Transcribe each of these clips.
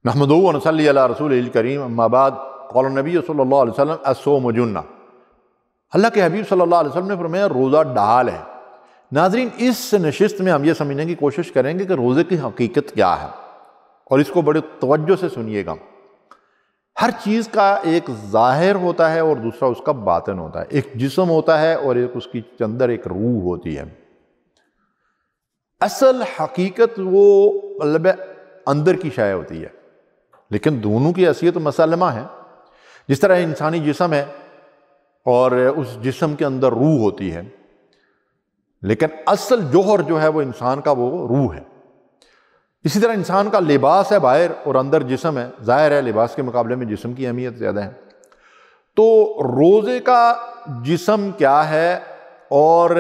نحمدہ و نصلی علی رسولہ الکریم، اما بعد، قال النبی صلی اللہ علیہ وسلم الصوم جنہ۔ اللہ کے حبیب صلی اللہ علیہ وسلم نے فرمایا روزہ ڈھال ہے۔ ناظرین، اس نشست میں ہم یہ سمجھنے کی کوشش کریں گے کہ روزے کی حقیقت کیا ہے، اور اس کو بڑے توجہ سے سنیے گا۔ ہر چیز کا ایک ظاہر ہوتا ہے اور دوسرا اس کا باطن ہوتا ہے، ایک جسم ہوتا ہے اور ایک اس کی اندر ایک روح ہوتی ہے۔ اصل حقیقت وہ مطلب اندر کی شے ہوتی ہے، لیکن دونوں کی حیثیت مسلمہ ہے۔ جس طرح انسانی جسم ہے اور اس جسم کے اندر روح ہوتی ہے، لیکن اصل جوہر جو ہے وہ انسان کا وہ روح ہے۔ اسی طرح انسان کا لباس ہے باہر اور اندر جسم ہے، ظاہر ہے لباس کے مقابلے میں جسم کی اہمیت زیادہ ہے۔ تو روزے کا جسم کیا ہے اور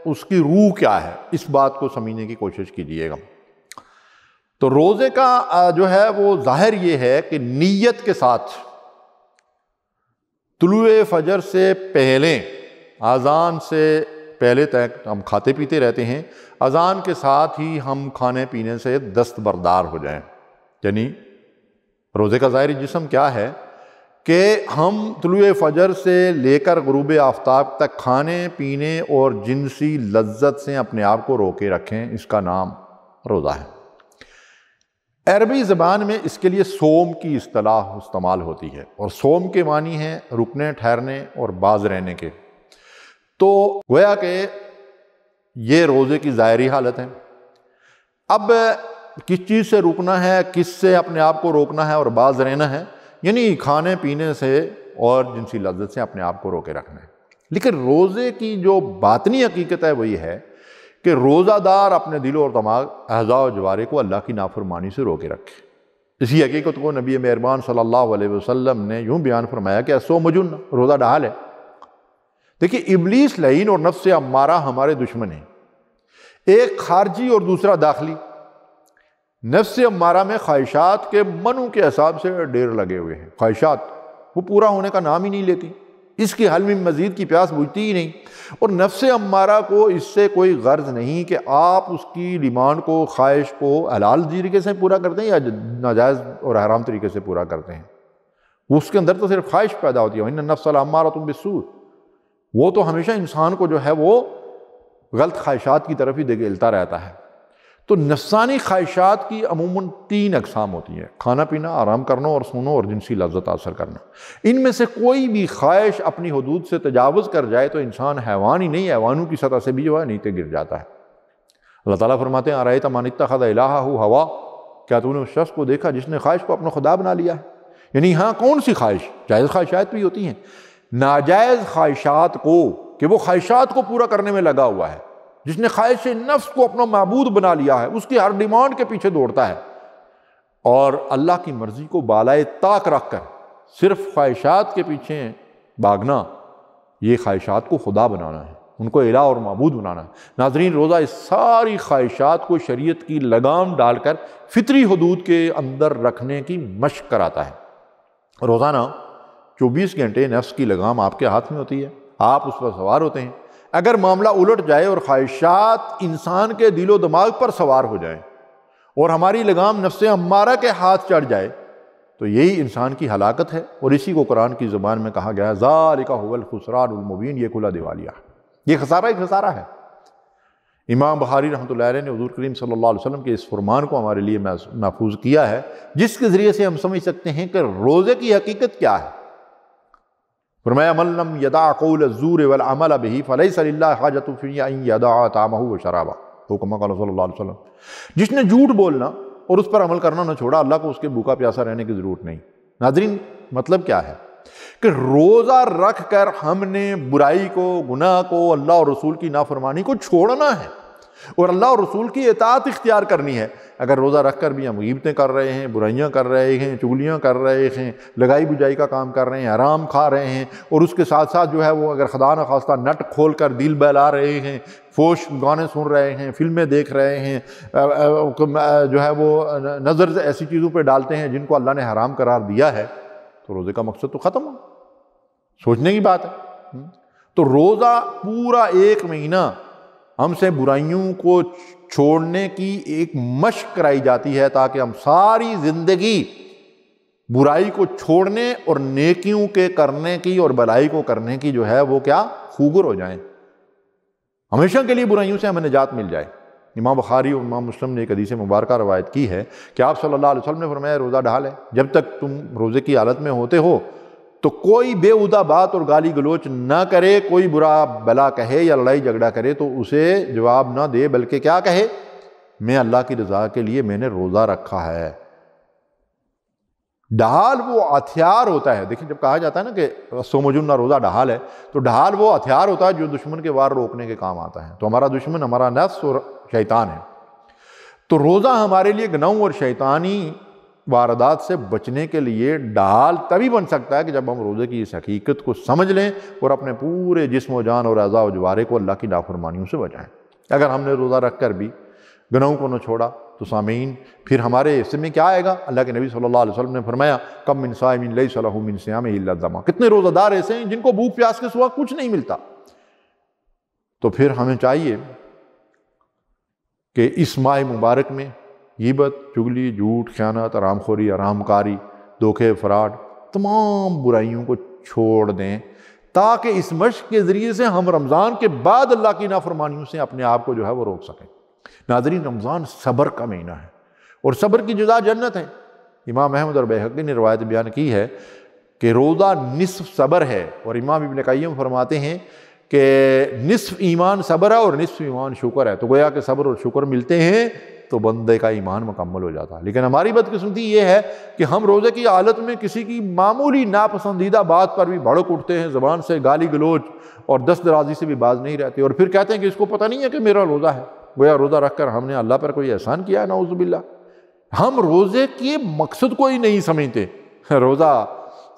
اس کی روح کیا ہے، اس بات کو سمجھنے کی کوشش کیجیے گا۔ تو روزے کا جو ہے وہ ظاہر یہ ہے کہ نیت کے ساتھ طلوع فجر سے پہلے، اذان سے پہلے تک ہم کھاتے پیتے رہتے ہیں، اذان کے ساتھ ہی ہم کھانے پینے سے دستبردار ہو جائیں۔ یعنی روزے کا ظاہری جسم کیا ہے کہ ہم طلوع فجر سے لے کر غروب آفتاب تک کھانے پینے اور جنسی لذت سے اپنے آپ کو روکے رکھیں، اس کا نام روزہ ہے۔ عربی زبان میں اس کے لیے صوم کی اصطلاح استعمال ہوتی ہے، اور صوم کے معنی ہیں رکنے، ٹھہرنے اور باز رہنے کے۔ تو گویا کہ یہ روزے کی ظاہری حالت ہے۔ اب کس چیز سے رکنا ہے، کس سے اپنے آپ کو روکنا ہے اور باز رہنا ہے، یعنی کھانے پینے سے اور جنسی لذت سے اپنے آپ کو روکے رکھنا ہے۔ لیکن روزے کی جو باطنی حقیقت ہے وہ یہ ہے کہ روزہ دار اپنے دل اور دماغ، اعضاء و جوارح کو اللہ کی نافرمانی سے روکے رکھے۔ اسی حقیقت کو نبی مہربان صلی اللہ علیہ وسلم نے یوں بیان فرمایا کہ الصوم جنہ، روزہ ڈھال ہے۔ دیکھیے، ابلیس لعین اور نفس امارہ ہمارے دشمن ہیں، ایک خارجی اور دوسرا داخلی۔ نفس امارہ میں خواہشات کے منو کے حساب سے ڈیر لگے ہوئے ہیں، خواہشات وہ پورا ہونے کا نام ہی نہیں لیتی، اس کی حل میں مزید کی پیاس بجھتی ہی نہیں۔ اور نفس امارہ کو اس سے کوئی غرض نہیں کہ آپ اس کی ڈیمانڈ کو، خواہش کو حلال طریقے سے پورا کرتے ہیں یا ناجائز اور حرام طریقے سے پورا کرتے ہیں۔ وہ اس کے اندر تو صرف خواہش پیدا ہوتی ہے، وَإِنَّ النَّفْسَ لَأَمَّارَةٌ بِالسُّوءِ، وہ تو ہمیشہ انسان کو جو ہے وہ غلط خواہشات کی طرف ہی دھکیلتا رہتا ہے۔ تو نفسانی خواہشات کی عموماً 3 اقسام ہوتی ہیں: کھانا پینا، آرام کرنا اور سونا، اور جنسی لذت حاصل کرنا۔ ان میں سے کوئی بھی خواہش اپنی حدود سے تجاوز کر جائے تو انسان حیوان ہی نہیں، حیوانوں کی سطح سے بھی جو ہے نیچے گر جاتا ہے۔ اللہ تعالیٰ فرماتے ہیں ارأیت من اتخذ الہہ ہوا، کیا تو نے اس شخص کو دیکھا جس نے خواہش کو اپنا خدا بنا لیا ہے؟ یعنی ہاں، کون سی خواہش؟ جائز خواہشات بھی ہوتی ہیں، ناجائز خواہشات کو، کہ وہ خواہشات کو پورا کرنے میں لگا ہوا ہے۔ جس نے خواہش نفس کو اپنا معبود بنا لیا ہے، اس کی ہر ڈیمانڈ کے پیچھے دوڑتا ہے، اور اللہ کی مرضی کو بالائے طاق رکھ کر صرف خواہشات کے پیچھے بھاگنا، یہ خواہشات کو خدا بنانا ہے، ان کو الہ اور معبود بنانا ہے۔ ناظرین، روزہ اس ساری خواہشات کو شریعت کی لگام ڈال کر فطری حدود کے اندر رکھنے کی مشق کراتا ہے۔ روزانہ 24 گھنٹے نفس کی لگام آپ کے ہاتھ میں ہوتی ہے، آپ اس پر سوار ہوتے ہیں۔ اگر معاملہ الٹ جائے اور خواہشات انسان کے دل و دماغ پر سوار ہو جائیں اور ہماری لگام نفس امارہ کے ہاتھ چڑھ جائے تو یہی انسان کی ہلاکت ہے، اور اسی کو قرآن کی زبان میں کہا گیا ہے ذالک هو الخسران المبین، یہ کھلا دیوالیہ، یہ خسارہ ہی خسارہ ہے۔ امام بخاری رحمۃ اللہ علیہ نے حضور کریم صلی اللہ علیہ وسلم کے اس فرمان کو ہمارے لیے محفوظ کیا ہے، جس کے ذریعے سے ہم سمجھ سکتے ہیں کہ روزے کی حقیقت کیا ہے۔ فرمایا من لم یدع قول الزور والعمل به فلیس للہ حاجۃ فی ان یدع طعامہ وشرابہ، تو کما قال صلی اللہ علیہ وسلم، جس نے جھوٹ بولنا اور اس پر عمل کرنا نہ چھوڑا، اللہ کو اس کے بھوکا پیاسا رہنے کی ضرورت نہیں۔ ناظرین، مطلب کیا ہے کہ روزہ رکھ کر ہم نے برائی کو، گناہ کو، اللہ اور رسول کی نافرمانی کو چھوڑنا ہے اور اللہ اور رسول کی اطاعت اختیار کرنی ہے۔ اگر روزہ رکھ کر بھی ہم غیبتیں کر رہے ہیں، برائیاں کر رہے ہیں، چغلیاں کر رہے ہیں، لگائی بجائی کا کام کر رہے ہیں، حرام کھا رہے ہیں، اور اس کے ساتھ ساتھ جو ہے وہ اگر خدا نخواستہ نٹ کھول کر دل بہلا رہے ہیں، فوش گانے سن رہے ہیں، فلمیں دیکھ رہے ہیں، جو ہے وہ نظر ایسی چیزوں پہ ڈالتے ہیں جن کو اللہ نے حرام قرار دیا ہے، تو روزے کا مقصد تو ختم ہو۔ سوچنے کی بات ہے۔ تو روزہ پورا 1 مہینہ ہم سے برائیوں کو چھوڑنے کی ایک مشق کرائی جاتی ہے تاکہ ہم ساری زندگی برائی کو چھوڑنے اور نیکیوں کے کرنے کی اور بلائی کو کرنے کی جو ہے وہ کیا خوگر ہو جائیں، ہمیشہ کے لیے برائیوں سے ہمیں نجات مل جائے۔ امام بخاری اور امام مسلم نے ایک حدیث مبارکہ روایت کی ہے کہ آپ صلی اللہ علیہ وسلم نے فرمایا روزہ ڈھال ہے، جب تک تم روزے کی حالت میں ہوتے ہو تو کوئی بے ہودہ بات اور گالی گلوچ نہ کرے، کوئی برا بلا کہے یا لڑائی جھگڑا کرے تو اسے جواب نہ دے، بلکہ کیا کہے، میں اللہ کی رضا کے لیے میں نے روزہ رکھا ہے۔ ڈھال وہ ہتھیار ہوتا ہے، دیکھیں جب کہا جاتا ہے نا کہ صوم جنہ روزہ ڈھال ہے، تو ڈھال وہ ہتھیار ہوتا ہے جو دشمن کے وار روکنے کے کام آتا ہے۔ تو ہمارا دشمن ہمارا نفس اور شیطان ہے، تو روزہ ہمارے لیے گناہوں اور شیطانی واردات سے بچنے کے لیے ڈھال تبھی بن سکتا ہے کہ جب ہم روزے کی اس حقیقت کو سمجھ لیں اور اپنے پورے جسم و جان اور اعضاء و جوارے کو اللہ کی نافرمانیوں سے بچائیں۔ اگر ہم نے روزہ رکھ کر بھی گناہوں کو نہ چھوڑا تو سامعین پھر ہمارے حصے میں کیا آئے گا؟ اللہ کے نبی صلی اللہ علیہ وسلم نے فرمایا کم من صائم لیس لہ من صیامہ الا الظمأ، کتنے روزہ دار ایسے ہیں جن کو بھوک پیاس کے سوا کچھ نہیں ملتا۔ تو پھر ہمیں چاہیے کہ اس ماہ مبارک میں غیبت، چغلی، جھوٹ، خیانت، حرام خوری، حرام کاری، دھوکے، فراڈ، تمام برائیوں کو چھوڑ دیں تاکہ اس مشق کے ذریعے سے ہم رمضان کے بعد اللہ کی نافرمانیوں سے اپنے آپ کو جو ہے وہ روک سکیں۔ ناظرین، رمضان صبر کا مہینہ ہے اور صبر کی جزا جنت ہے۔ امام احمد اور بیہقی نے روایت بیان کی ہے کہ روزہ نصف صبر ہے، اور امام ابن قیم فرماتے ہیں کہ نصف ایمان صبر ہے اور نصف ایمان شکر ہے، تو گویا کہ صبر اور شکر ملتے ہیں تو بندے کا ایمان مکمل ہو جاتا ہے۔ لیکن ہماری بدقسمتی یہ ہے کہ ہم روزے کی حالت میں کسی کی معمولی ناپسندیدہ بات پر بھی بھڑک اٹھتے ہیں، زبان سے گالی گلوچ اور دست درازی سے بھی باز نہیں رہتے، اور پھر کہتے ہیں کہ اس کو پتہ نہیں ہے کہ میرا روزہ ہے۔ گویا روزہ رکھ کر ہم نے اللہ پر کوئی احسان کیا ہے، نعوذ باللہ۔ ہم روزے کے مقصد کو ہی نہیں سمجھتے۔ روزہ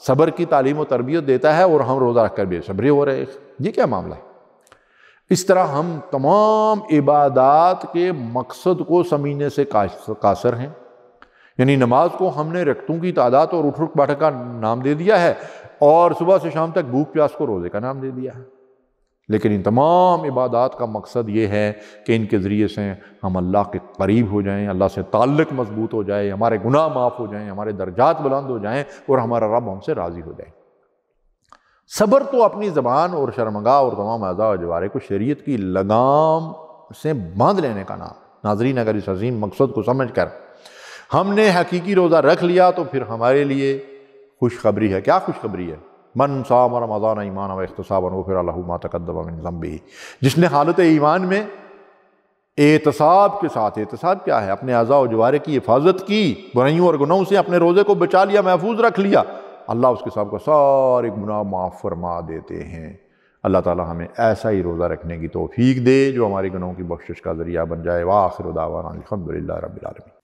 صبر کی تعلیم و تربیت دیتا ہے اور ہم روزہ رکھ کر بے صبری ہو رہے ہیں، یہ کیا معاملہ ہے؟ اس طرح ہم تمام عبادات کے مقصد کو سمجھنے سے قاصر ہیں۔ یعنی نماز کو ہم نے رکعتوں کی تعداد اور اٹھ بیٹھ کا نام دے دیا ہے، اور صبح سے شام تک بھوک پیاس کو روزے کا نام دے دیا ہے۔ لیکن ان تمام عبادات کا مقصد یہ ہے کہ ان کے ذریعے سے ہم اللہ کے قریب ہو جائیں، اللہ سے تعلق مضبوط ہو جائے، ہمارے گناہ معاف ہو جائیں، ہمارے درجات بلند ہو جائیں اور ہمارا رب ہم سے راضی ہو جائے۔ صبر تو اپنی زبان اور شرمگاہ اور تمام اعضاء و جوارے کو شریعت کی لگام سے باندھ لینے کا نام۔ ناظرین، اگر اس عظیم مقصد کو سمجھ کر ہم نے حقیقی روزہ رکھ لیا تو پھر ہمارے لیے خوشخبری ہے۔ کیا خوشخبری ہے؟ من صام رمضان ایمانا و احتسابا غفر لہ ما تقدم من ذنبہ، جس نے حالت ایمان میں احتساب کے ساتھ، احتساب کیا ہے؟ اپنے اعضاء و جوارے کی حفاظت کی، برائیوں اور گناہوں سے اپنے روزے کو بچا لیا، محفوظ رکھ لیا، اللہ اس کے ساتھ سارے گناہ معاف فرما دیتے ہیں۔ اللہ تعالی ہمیں ایسا ہی روزہ رکھنے کی توفیق دے جو ہمارے گناہوں کی بخشش کا ذریعہ بن جائے۔ وآخر دعوانا الحمدللہ رب العالمین۔